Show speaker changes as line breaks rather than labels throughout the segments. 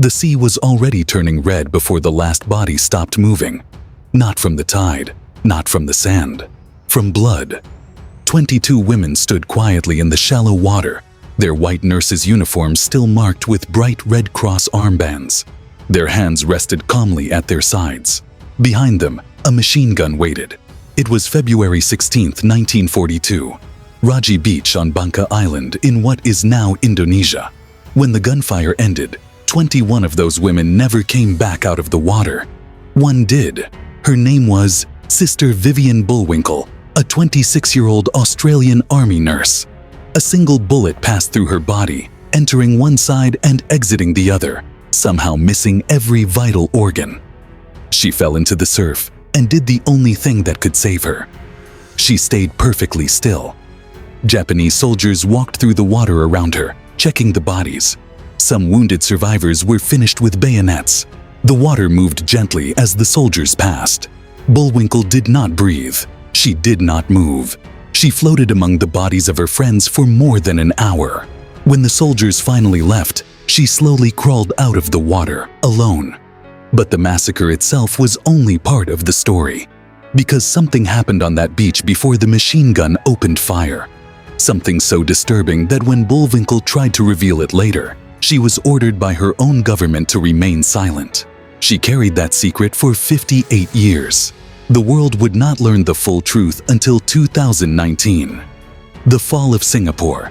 The sea was already turning red before the last body stopped moving. Not from the tide, not from the sand, from blood. 22 women stood quietly in the shallow water, their white nurses' uniforms still marked with bright Red Cross armbands. Their hands rested calmly at their sides. Behind them, a machine gun waited. It was February 16, 1942. Radji Beach on Banka Island in what is now Indonesia. When the gunfire ended, 21 of those women never came back out of the water. One did. Her name was Sister Vivian Bullwinkle, a 26-year-old Australian Army nurse. A single bullet passed through her body, entering one side and exiting the other, somehow missing every vital organ. She fell into the surf and did the only thing that could save her. She stayed perfectly still. Japanese soldiers walked through the water around her, checking the bodies. Some wounded survivors were finished with bayonets. The water moved gently as the soldiers passed. Bullwinkle did not breathe. She did not move. She floated among the bodies of her friends for more than an hour. When the soldiers finally left, she slowly crawled out of the water, alone. But the massacre itself was only part of the story. Because something happened on that beach before the machine gun opened fire. Something so disturbing that when Bullwinkle tried to reveal it later, she was ordered by her own government to remain silent. She carried that secret for 58 years. The world would not learn the full truth until 2019. The fall of Singapore.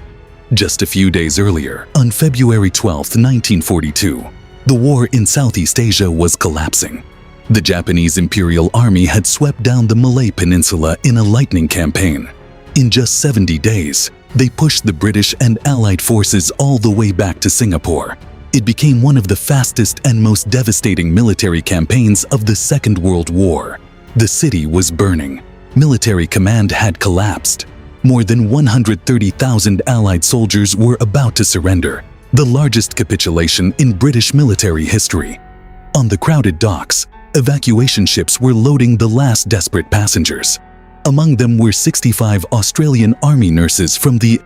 Just a few days earlier, on February 12, 1942, the war in Southeast Asia was collapsing. The Japanese Imperial Army had swept down the Malay Peninsula in a lightning campaign. In just 70 days, they pushed the British and Allied forces all the way back to Singapore. It became one of the fastest and most devastating military campaigns of the Second World War. The city was burning. Military command had collapsed. More than 130,000 Allied soldiers were about to surrender, the largest capitulation in British military history. On the crowded docks, evacuation ships were loading the last desperate passengers. Among them were 65 Australian Army nurses from the...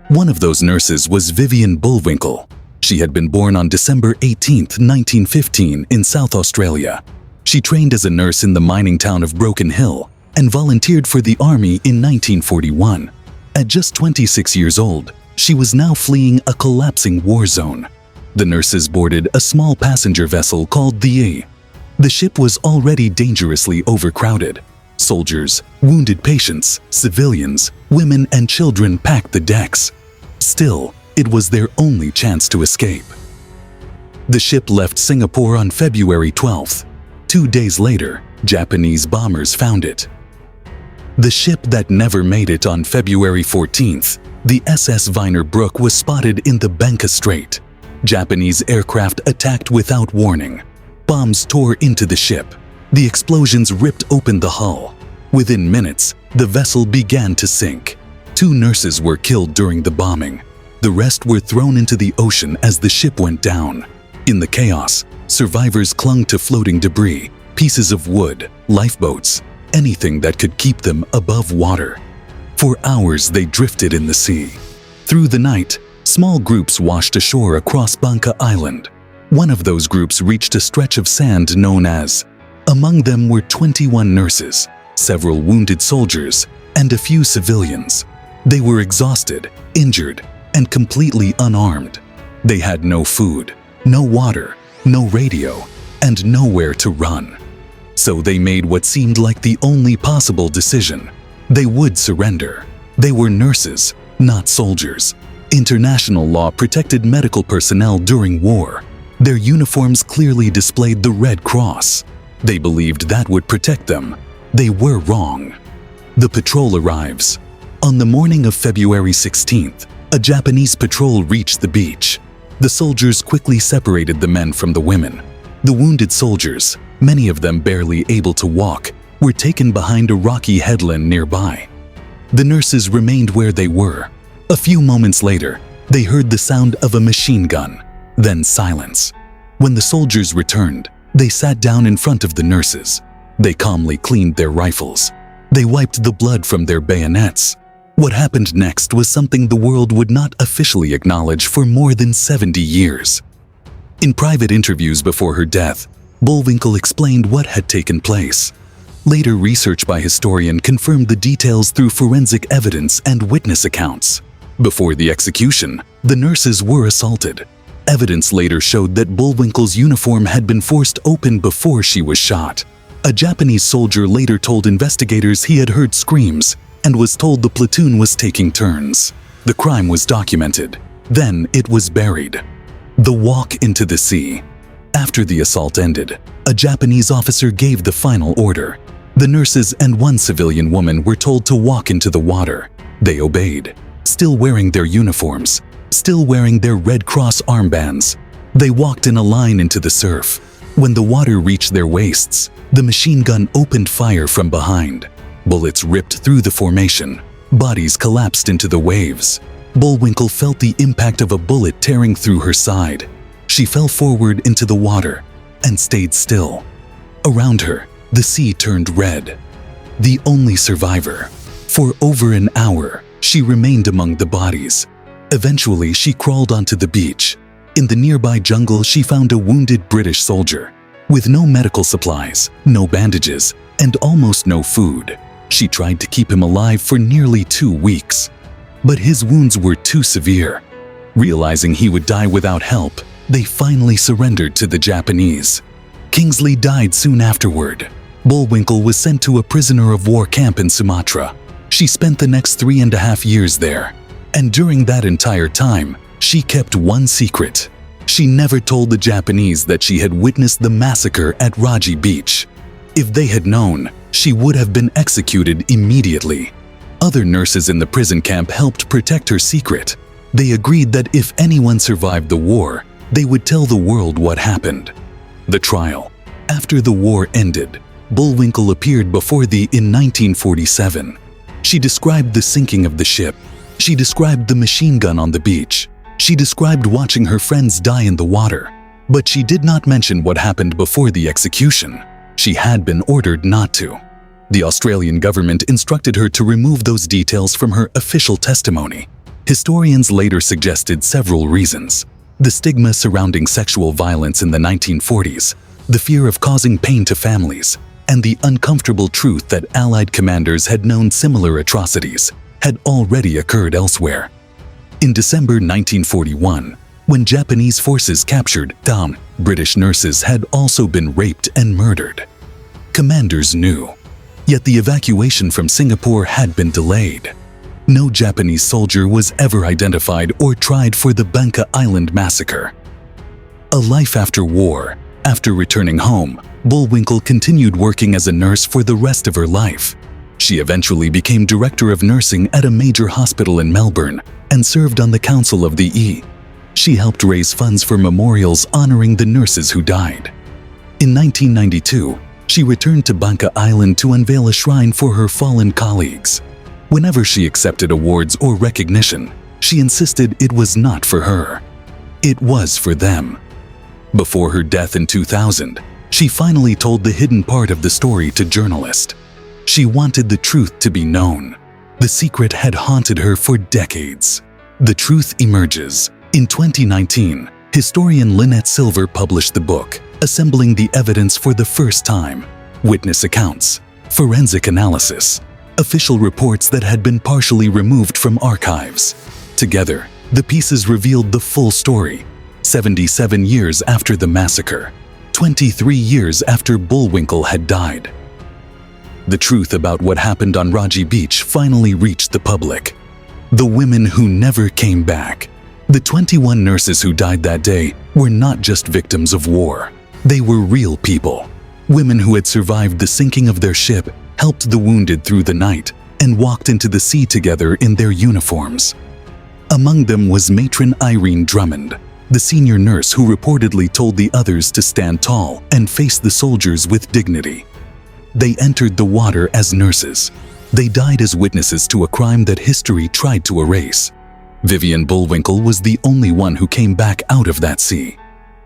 One of those nurses was Vivian Bullwinkle. She had been born on December 18, 1915 in South Australia. She trained as a nurse in the mining town of Broken Hill and volunteered for the Army in 1941. At just 26 years old, she was now fleeing a collapsing war zone. The nurses boarded a small passenger vessel called the WWII. The ship was already dangerously overcrowded. Soldiers, wounded patients, civilians, women and children packed the decks. Still, it was their only chance to escape. The ship left Singapore on February 12th. 2 days later, Japanese bombers found it. The ship that never made it on February 14th, the SS Viner Brook, was spotted in the Banka Strait. Japanese aircraft attacked without warning. Bombs tore into the ship. The explosions ripped open the hull. Within minutes, the vessel began to sink. 2 nurses were killed during the bombing. The rest were thrown into the ocean as the ship went down. In the chaos, survivors clung to floating debris, pieces of wood, lifeboats, anything that could keep them above water. For hours they drifted in the sea. Through the night, small groups washed ashore across Banka Island. One of those groups reached a stretch of sand known as... Among them were 21 nurses, several wounded soldiers, and a few civilians. They were exhausted, injured, and completely unarmed. They had no food, no water, no radio, and nowhere to run. So they made what seemed like the only possible decision. They would surrender. They were nurses, not soldiers. International law protected medical personnel during war. Their uniforms clearly displayed the Red Cross. They believed that would protect them. They were wrong. The patrol arrives. On the morning of February 16th, a Japanese patrol reached the beach. The soldiers quickly separated the men from the women. The wounded soldiers, many of them barely able to walk, were taken behind a rocky headland nearby. The nurses remained where they were. A few moments later, they heard the sound of a machine gun, then silence. When the soldiers returned, they sat down in front of the nurses. They calmly cleaned their rifles. They wiped the blood from their bayonets. What happened next was something the world would not officially acknowledge for more than 70 years. In private interviews before her death, Bullwinkle explained what had taken place. Later research by historian confirmed the details through forensic evidence and witness accounts. Before the execution, the nurses were assaulted. Evidence later showed that Bullwinkle's uniform had been forced open before she was shot. A Japanese soldier later told investigators he had heard screams and was told the platoon was taking turns. The crime was documented. Then it was buried. The walk into the sea. After the assault ended, a Japanese officer gave the final order. The nurses and one civilian woman were told to walk into the water. They obeyed, still wearing their uniforms, still wearing their Red Cross armbands. They walked in a line into the surf. When the water reached their waists, the machine gun opened fire from behind. Bullets ripped through the formation. Bodies collapsed into the waves. Bullwinkle felt the impact of a bullet tearing through her side. She fell forward into the water and stayed still. Around her, the sea turned red. The only survivor. For over an hour, she remained among the bodies. Eventually, she crawled onto the beach. In the nearby jungle, she found a wounded British soldier. With no medical supplies, no bandages, and almost no food, she tried to keep him alive for nearly 2 weeks. But his wounds were too severe. Realizing he would die without help, they finally surrendered to the Japanese. Kingsley died soon afterward. Bullwinkle was sent to a prisoner of war camp in Sumatra. She spent the next 3.5 years there. And during that entire time, she kept one secret. She never told the Japanese that she had witnessed the massacre at Radji Beach. If they had known, she would have been executed immediately. Other nurses in the prison camp helped protect her secret. They agreed that if anyone survived the war, they would tell the world what happened. The trial. After the war ended, Bullwinkle appeared before in 1947. She described the sinking of the ship. She described the machine gun on the beach. She described watching her friends die in the water. But she did not mention what happened before the execution. She had been ordered not to. The Australian government instructed her to remove those details from her official testimony. Historians later suggested several reasons. The stigma surrounding sexual violence in the 1940s, the fear of causing pain to families, and the uncomfortable truth that Allied commanders had known similar atrocities had already occurred elsewhere. In December 1941, when Japanese forces captured Dawn, British nurses had also been raped and murdered. Commanders knew, yet the evacuation from Singapore had been delayed. No Japanese soldier was ever identified or tried for the Banka Island massacre. A life after war. After returning home, Bullwinkle continued working as a nurse for the rest of her life. She eventually became director of nursing at a major hospital in Melbourne and served on the Council of the E. She helped raise funds for memorials honoring the nurses who died. In 1992, she returned to Banka Island to unveil a shrine for her fallen colleagues. Whenever she accepted awards or recognition, she insisted it was not for her. It was for them. Before her death in 2000, she finally told the hidden part of the story to journalists. She wanted the truth to be known. The secret had haunted her for decades. The truth emerges. In 2019, historian Lynette Silver published the book, assembling the evidence for the first time. Witness accounts, forensic analysis, official reports that had been partially removed from archives. Together, the pieces revealed the full story. 77 years after the massacre, 23 years after Bullwinkle had died. The truth about what happened on Radji Beach finally reached the public. The women who never came back. The 21 nurses who died that day were not just victims of war. They were real people. Women who had survived the sinking of their ship, helped the wounded through the night, and walked into the sea together in their uniforms. Among them was matron Irene Drummond, the senior nurse who reportedly told the others to stand tall and face the soldiers with dignity. They entered the water as nurses. They died as witnesses to a crime that history tried to erase. Vivian Bullwinkle was the only one who came back out of that sea.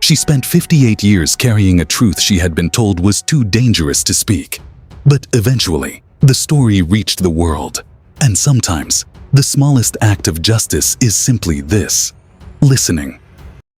She spent 58 years carrying a truth she had been told was too dangerous to speak. But eventually, the story reached the world. And sometimes, the smallest act of justice is simply this: listening.